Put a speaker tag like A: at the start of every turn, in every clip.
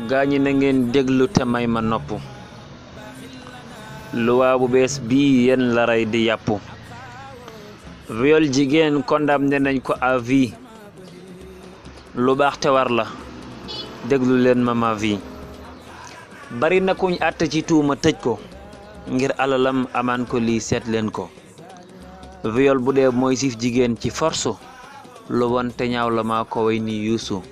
A: gaañi na ngeen déglu te may ma nopp luwaa bu bees bii yéen la rey di yàpp viol jigéen condamné nañ ko à vie lu baax te war la déglu leen ma vie bari na kuñ àtte ci tuuma tëj ko ngir alalam amaan ko lii seet leen ko viol bu dee mooy siif jigéen ci force lu won te ñaaw la maa ko way ni yuusu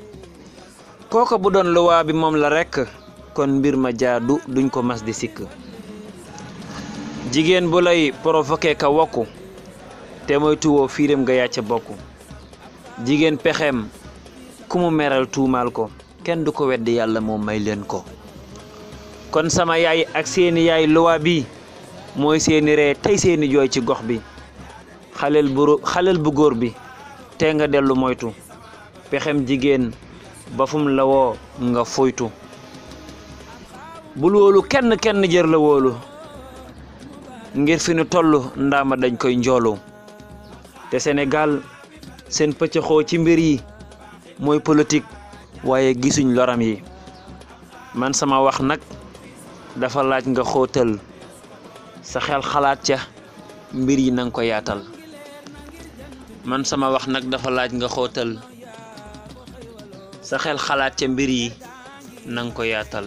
A: kooko bu doon luwaa bi moom la rekk kon mbir ma jaadu duñ ko mas di sikk jigéen bu lay provoqué ka wokku te mooy tuwoo fiiram nga yàcca bokku jigéen pexeem ku mu meral tuumaal ko kenn du ko weddi yàlla moom may leen ko kon sama yaay ak seeni yaay luwaa bi mooy seeni ree tey seeni jooy ci gox bi xaleel bu góor bi te nga dellu moytu pexem jigéen ba fum la woo nga foytu bul wóolu kenn jër la wóolu ngir fi nu toll ndaama dañ koy njoolu te Sénégal seen pëccëxoo ci mbir yi mooy politique waaye gisuñ loram yi man sama wax nag dafa laaj nga xóotal sa xel xalaat ca mbir yi nanga ko yaatal man sama wax nag dafa laaj nga xóotal sa xel xalaat ca mbir yi nanga ko yaatal